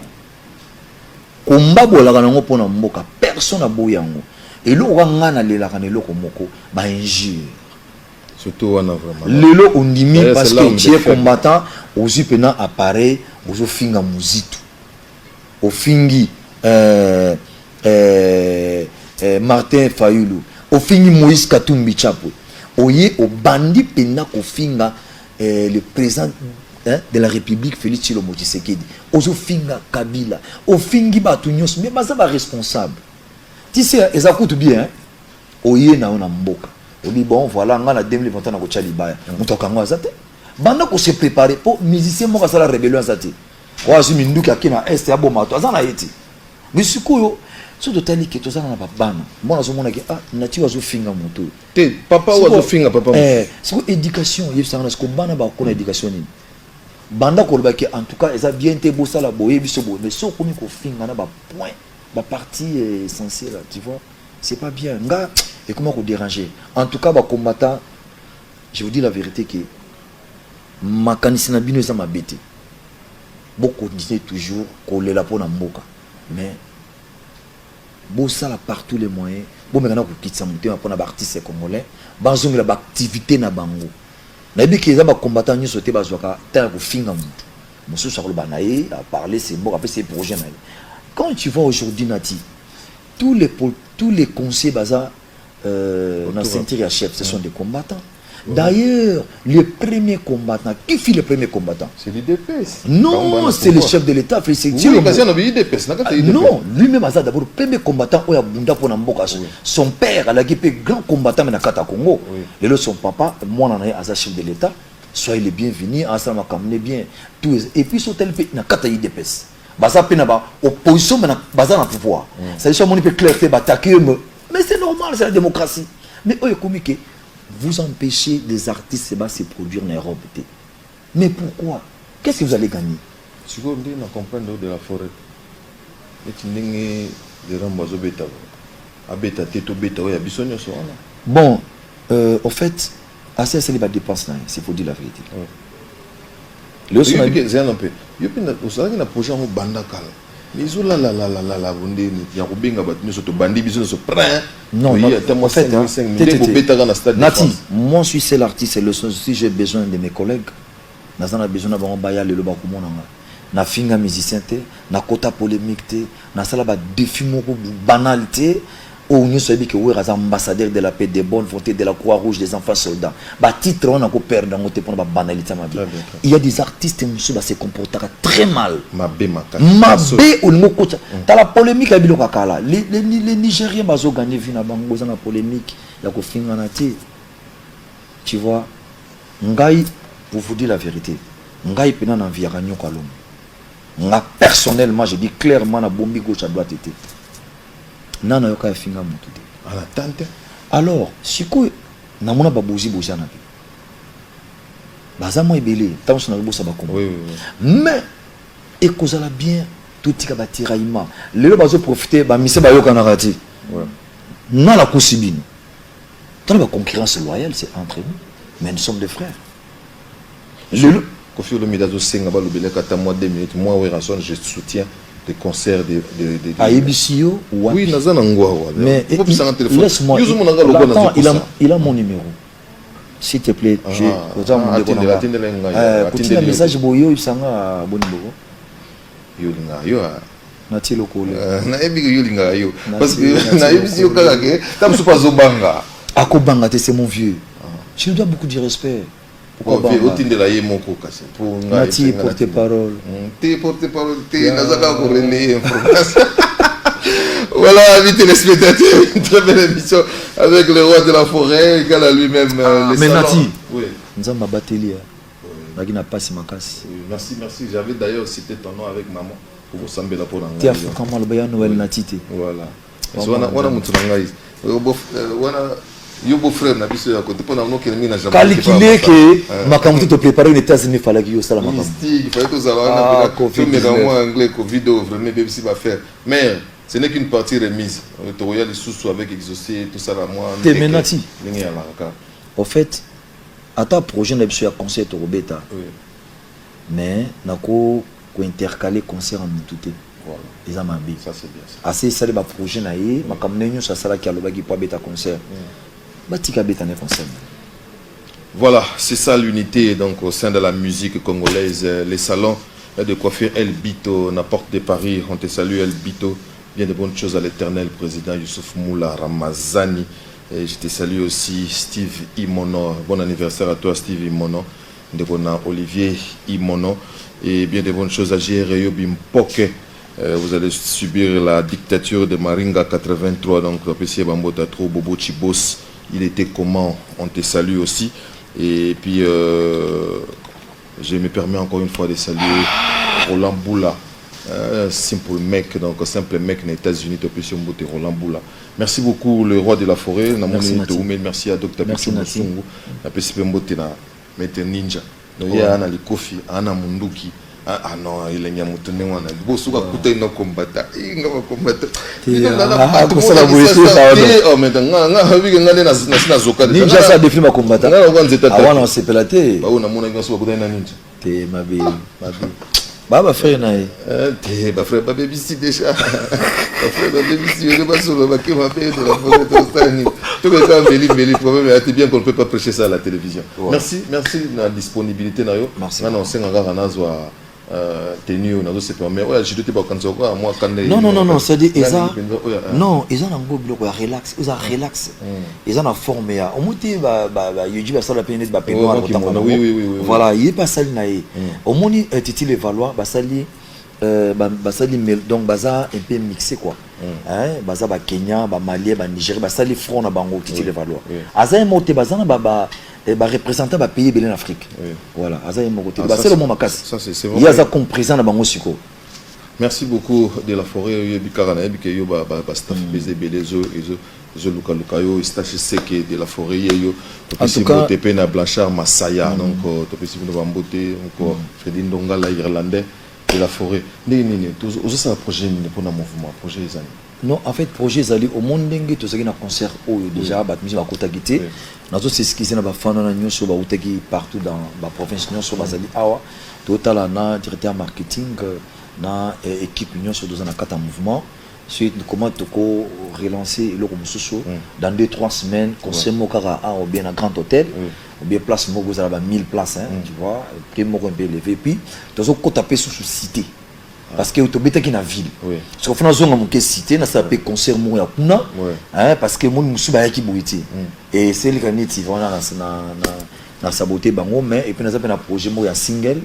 Combat bolaka nango pona mboka personne aboyango et lo ngana lelaka ne loko moko ba injure surtout wana vraiment lelo ondimi parce que tu es combattant ozu pena appareil ozo finga muzitu ofingi Martin Fayulu ofingi Moïse Katumbi Chapo oye obandi pena ko finga le président de la République Félix Tshilombo Tshisekedi ozo finga Kabila o fingi batu nyos mais baza ba responsable tu sais eza coûte bien oye na ona mboka on dit bon voilà nga na 2021 na ko tcha libaya mutoka ngo azate banda ko se préparer pour musicien mo ka sala rébellion azate ko azumi nduki akina est ya bomato azana yeti mais sikoyo so totali ke tozana na babana mbona zo mona ke na ti wazo finga moto te papa wazo finga papa siko éducation yebisanga na siko bana ba ko na éducation ni banda kolobaki en tout cas ça bien été bossa la boye biso bo mais so komi ko finga na ba point ba partie essentielle tu vois c'est pas bien nga et comment ko déranger en tout cas ba combattant je vous dis la vérité que makanisi na bino ça m'a bêté beaucoup continuer toujours ko lela pona mboka mais bossa la partout les moyens bon maintenant ko kitsa mutema pona ba artiste congolais bazongela ba activité na bango na biki za ba combattant nyo sote bazwaka ta ko finga mutu musu sa ko banaye a parler c'est bon après ces projets na quand tu vois aujourd'hui nati tous les conseillers baza na ceinture à chef ce sont des combattants. D'ailleurs, le premier combattant, qui fit le premier combattant? C'est l'IDPS. Non, c'est le chef de l'État. Non, lui-même a d'abord le premier combattant où il y a Bunda pour Namboka. Son père, il a été grand combattant mais Kata Congo. Et là, son papa, moi, on a un chef de l'État. Soyez les bienvenus, ensemble, on bien. Et puis, sur tel pays, il y a Kata IDPS. Baza Penaba, opposition, mais Baza na pouvoir. C'est-à-dire que peut clairement attaquer, mais c'est normal, c'est la démocratie. Mais eux, communiquer. Vous empêchez des artistes de se produire en Europe. Mais pourquoi? Qu'est-ce que vous allez gagner? Si vous avez compris de la forêt, bon, au fait, assez c'est les dépenses, c'est pour dire la vérité. Le non, en fait, Nati, moi je suis seul artiste, si j'ai besoin de mes collègues, j'ai besoin d'avoir un bayal le bakumo na finga musicien té, na kota polémique té, na sala ba défi moko banalité. Ou nous sommes ambassadeurs de la paix, des bonnes volontés, de la Croix-Rouge, des enfants soldats. Bah titre on a encore perdu dans pour la banalité ma vie. Il y a des artistes qui se comportent très mal. Mabé ou le coach. T'as la polémique à Bilokakala. Les Nigériens bazo gagné vu na bango dans la polémique. Il y a finga nati. Tu vois, Ngai pour vous dire la vérité. Ngai pena na viaranyo kalom. Nga personnellement, je dis clairement, na bombi gauche à droite était. Nana yoka finga mutu te. À la tante. Alors, si quoi, na mona ba bozi bozi na pe. Baza mo ebele, tant son na bosa ba kombo. Oui. Mais et kozala bien tout tika ba tiraillement. Lelo bazo profiter ba mise ba yoka na rati. Ouais. Na la kusibini. Tant la concurrence loyale c'est entre nous, mais nous sommes des frères. Lelo Kofi Olomide Senga ba lobele kata moi 2 minutes moi Werason je soutiens des concerts de à Ebisio ou oui nazana ngwa mais laisse-moi il a mon numéro. S'il te plaît, je continue le message boyo isanga boniboko. Yolinga yo Nati lokole. Na ebi yolinga yo parce que na ebi yo kaka ke tam so pas zobanga. Akobanga te c'est mon vieux. Je lui dois beaucoup de respect. Pourquoi otindela ye moko kasi pour Nati porte-parole. Te porte-parole te nazaka ko relayer information. Voilà, amis téléspectateurs, une très belle émission avec le roi de la forêt, égal à lui-même. Mais Nati, oui. nous avons battu. Merci. J'avais d'ailleurs cité ton nom avec maman pour vous sembler là pour l'anglais. Tu as fait comment le Noël Nati. Voilà. Yo beau-frère na biso ya côté pona mnoke ngi na jamais calculer que makambo te préparer aux États-Unis fallait que yo sala makambo il fallait que ça va na Covid anglais Covid vraiment BBC va faire mais ce n'est qu'une partie remise to royal sous avec exaucé tout ça là moi Temenati en fait à ta projet na biso ya concert to Robeta mais nako ko intercaler concert en mututé. Voilà. Les amambis. Ça c'est bien. Assez ça les projet na ye makambo nyo ça sala ki alobaki po beta concert. Voilà, c'est ça l'unité donc au sein de la musique congolaise. Les salons de coiffure El Bito, la porte de Paris, on te salue El Bito. Bien de bonnes choses à l'éternel président Youssouf Moula Ramazani. Et je te salue aussi Steve Imono. Bon anniversaire à toi Steve Imono. De bon Olivier Imono. Et bien de bonnes choses à Géré Bimpoke. Vous allez subir la dictature de Maringa 83. Donc, apprécié Bambota Tro Bobo Chibos. Il était comment? On te salue aussi. Et puis, je me permets encore une fois de saluer Roland Boula. Simple mec, donc simple mec des États-Unis, Roland Boula. Merci beaucoup, le roi de la forêt. Merci à Dr. Pichu Mosungu. Merci à Ninja. Il y a Anna Likofi, Anna Munduki. Ah non, il est nyamutu nengwana. Bosuka kuta ino kombata. Inga kombata. Oh mais nga habi nga na zoka. Ninja ça défile ma kombata. Nga kwanza tata. Awana on s'est pelaté. Ba ona mona nga so kuta ina ninja. Te mabe. Baba frère nae. Te ba frère ba baby si déjà. Ba frère ba baby si je pas solo ba ke ma paye de la forêt de Stani. Tout que ça Méli problème est bien qu'on ne peut pas prêcher ça à la télévision. Merci de la disponibilité na yo. Na on senga nga na zo tenue na zo se permet ouais je te pas quand ça moi quand non c'est dit eza non eza na ngo biloko ya relax eza relax eza na forme ya omuti ba yoji ba sala peine ba peine voilà il est pas sali na ye omoni titi le valoir ba sali donc baza un peu mixé quoi hein baza ba Kenya ba Mali ba Nigeria ba sali front na bango titi le valoir aza moté baza na ba représentant ba pays belé en Afrique voilà aza mo côté ba c'est le moment casse ça c'est il y a ça comme président na bango siko. Merci beaucoup de la forêt Bikarana bi ke yo ba staff baiser belé zo luka yo staff seke de la forêt yo en tout cas TP na Blanchard Masaya donc to possible no bamboté encore Fredin Ndonga la irlandais de la forêt nini tous ça projet pour na mouvement projet les années. Non, en fait, projet Zali au monde dengue tout ça qui na concert déjà bat musique à côté guité. Nazo c'est ce qui c'est na ba fana na nyoso ba utaki partout dans la province nyoso bazali awa. Total na directeur marketing na équipe nyoso dans na kata mouvement. Suite comment toko relancer le mususu dans 2-3 semaines concert mokara a ou bien un grand hôtel ou bien place mogo za ba 1000 places tu vois, prix moko un peu élevé puis tozo ko taper sous cité. Parce que autobeta qui na ville so fona zonga moke cité na ça peut concert mo ya kuna hein parce que mon musu ba yaki boiti et c'est le kaniti voilà na saboter bango mais et puis na ça na projet mo ya single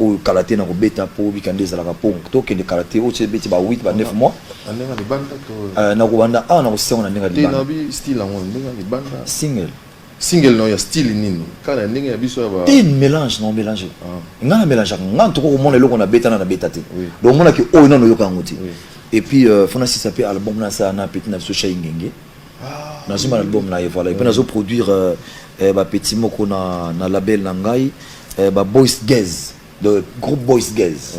ou karaté na robeta po bikande za la po to ke de karaté o tshebeti ba 8 ba 9 mois anenga de banda to na ko banda na ko senga na nenga de banda na bi style ngo nenga de banda single single non, il y a style nini. Quand il y a un t'es une mélange, non mélangé. Il y a un mélange. Il y a un truc où on a bêta, on a bêta. Donc on a que oh non, on a et puis faut si ça peut album là ça na petit na so Ingenge. Na so album là et voilà. Et puis on a produire ba petit moko na label na ngai ba Boys Gaze, de groupe Boys Gaze.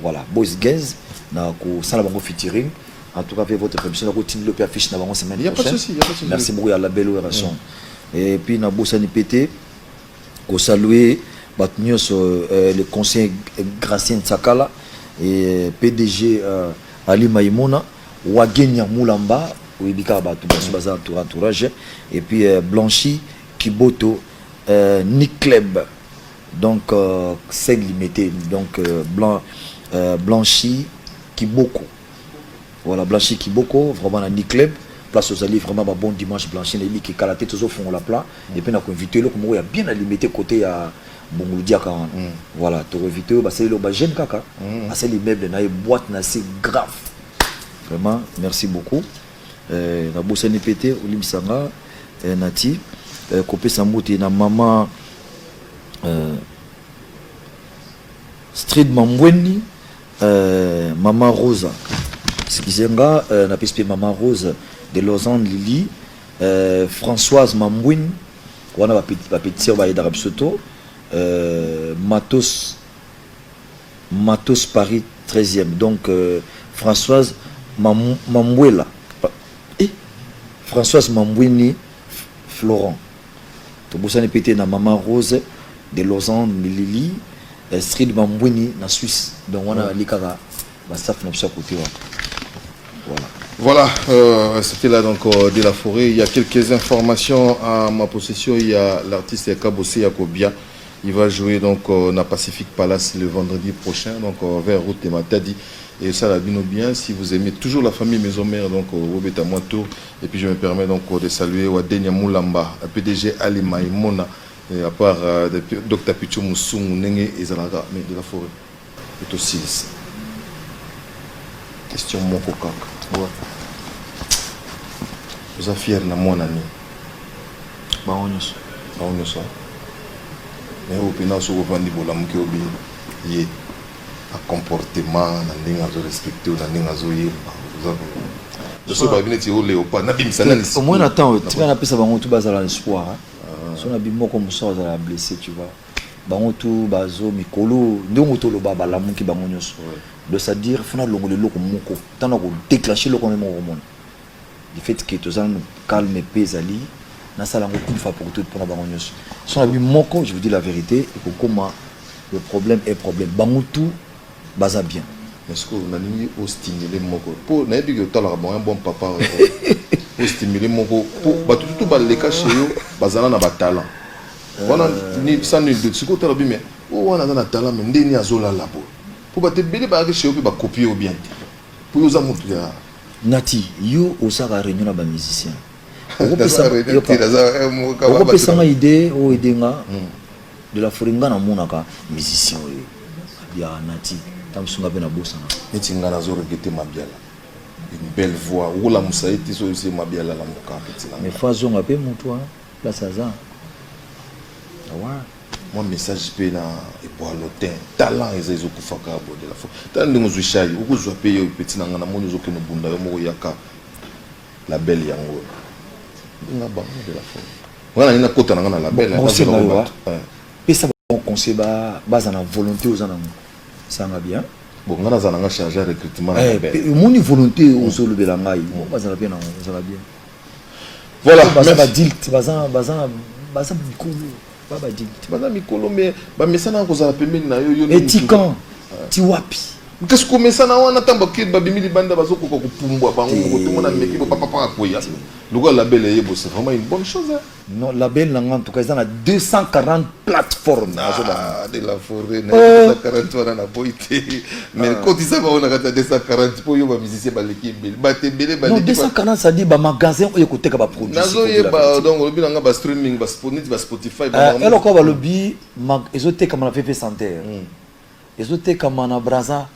Voilà, Boys Gaze na ko sala bango featuring. En tout cas, fait votre permission de continuer le affiche dans la semaine prochaine. Il n'y a pas de souci. Merci beaucoup à la belle opération. Et puis, na bossa ni pété, ko saluer le conseiller Gracien Tsakala et PDG Ali Maïmona, Wagenya Moulamba, Ouibika Batu Baza entourage, et puis Blanchi Kiboto, Nick Kleb, donc c'est limité, donc Blanchi Kiboko. Voilà, Blanchi Kiboko, vraiment à Nick Kleb. Place aux alliés, vraiment un bon dimanche Blanchi, il qui kalaté tous au fond la plat. Et puis on a invité le comme il y a bien à limiter côté à Bongoudia quand voilà, tu invité bah c'est le jeune kaka. C'est l'immeuble na boîte na c'est grave. Vraiment, merci beaucoup. Na bossa ni pété Olim Sanga Nati copé Samouti na maman Street Mambweni maman Rosa. Ce qui zenga na pispe maman Rose de Lausanne Lili, Françoise Mambouine, on a petite sœur d'Arabie Soto, Matos Paris 13e, donc Françoise Mambouela, Françoise Mambouini Florent. Tout ça n'est pété na maman Rose de Lausanne Lili, Street Mambouini na Suisse, donc on a l'ikara, bah ça fait notre côté. Voilà, c'était là donc de la forêt. Il y a quelques informations à ma possession. Il y a l'artiste Kabose Yakobia. Il va jouer donc na Pacific Palace le vendredi prochain, donc vers route de Matadi. Et ça la bien. Si vous aimez toujours la famille Maison Mère, donc Robeta Moito. Et puis je me permets donc de saluer Wadenia Moulamba, PDG Ali Maïmona, et à part Dr Pichou Moussou Nenge et Zalaga, mais de la forêt. C'est aussi ici. Question mon coca. Ouais. Vous êtes fier de mon ami. Bah on y est. Mais au final, si vous vendez pour l'homme qui est à comportement, à respecter, au moins attends, tu vas appeler ça va tout basé à l'espoir. Si on a bien comme ça, on a blessé, tu vois. Bango tout bazo mikolo ndongo to lo baba la munki bango nyoso de ça dire fona longo le loko moko tana ko déclencher le comme mon monde du fait que tous en calme pesali na sala ngo une fois pour tout pour bango nyoso son abi moko je vous dis la vérité et comment le problème est problème bango tout baza bien est-ce que on a mis au stimuler moko pour na bi que tala bon un bon papa au stimuler moko pour ba tout ba le cacher yo bazana na ba talent. Voilà, ni ça ni de siko tala mais on a un talent mais ndeni azola labo pour ba te bele ba que chez ba copier au bien pour nous amutu ya Nati yo osaka réunion na ba musicien on peut ça ma idée o edenga de la foringa na monaka musicien ya Nati tam sunga pe na bossa na etinga na zo regretter mabiala une belle voix ou la musaiti so c'est mabiala la moka petit là mais fa zonga pe mutu la saza. Mon message pe na et pour l'automne talent ils ont kufaka de la fois tant de nous chai ou zo payer petit na ngana mo zo ke no bunda mo yaka la belle yango na ba de la fois voilà ina kota na ngana la belle et ça bon conseil ba na volonté aux anam ça va bien bon ngana za na charger recrutement na belle mon volonté aux zo le belangai bon ba za bien ça va bien voilà ba dilt ba za mikolo baba dit bana mikolo mais ba mesana ko za pembeni na yo et tikan ti wapi qu'est-ce que mesana wana tamba ki ba bimili banda bazoko ko pumbwa bango ko to mona meki ba papa ko ya lugo la belle yebo c'est vraiment une bonne chose hein? Non la belle en tout cas ils ont 240 plateformes de la forêt na 240 wana na boité mais quand ils savent on a 240 pour yo ba musicien ba l'équipe ba tembele ba non 240 ça dit ba magasin o côté ka ba produit nazo yeba donc le bilanga ba streaming ba Spotify ba elle encore ba lobby ezote comme na VP Santé ezote comme na Brazza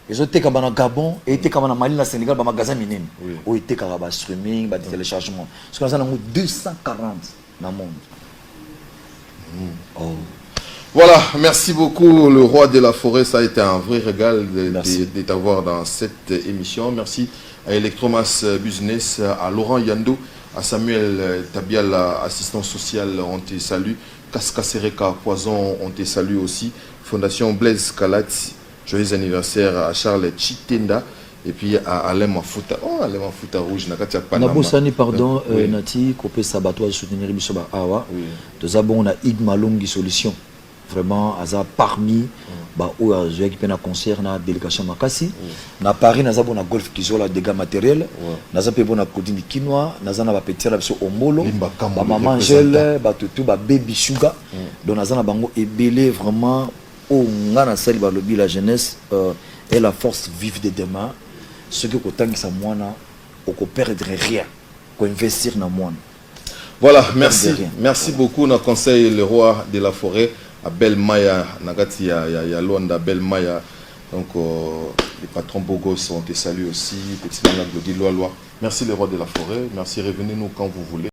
ezote comme na Gabon et était comme na Mali na Sénégal ba magasin minene o était comme ba streaming ba téléchargement parce que ça na 240 dans le monde. Oh. Voilà, merci beaucoup le roi de la forêt, ça a été un vrai régal de t'avoir dans cette émission. Merci à Electromas Business, à Laurent Yando, à Samuel Tabial, assistant social, on te salue. Kaskasereka Poison, on te salue aussi. Fondation Blaise Kalati, joyeux anniversaire à Charles Chitenda. Et puis à Alain Mafuta. Oh, Alain Mafuta rouge, Nakatia Panama. Nabosani, pardon, Nati, Kopé Sabato, soutenir Bisoba Awa. Nous avons une Igma Longi solution. Vraiment, Aza parmi, où j'ai qui peine à concert, na délégation Makasi. Na Paris, nous avons un golf qui joue la dégâts matériels. Nous avons un codini quinoa, nous avons un petit rabso omolo. Maman Angèle, tout, baby sugar. Donc nous avons un ébélé vraiment. Oh, on a la jeunesse et la force vive de demain. Ce que autant que ça moine, on ne perdre rien, qu'on investir dans le monde. Voilà, merci beaucoup. On conseille le roi de la forêt à Belmaya, Nagati ya Luanda Belmaya. Donc les patrons Bogos, on te salue aussi. Petit Nana Glodi Loa. Merci le roi de la forêt. Merci, revenez-nous quand vous voulez.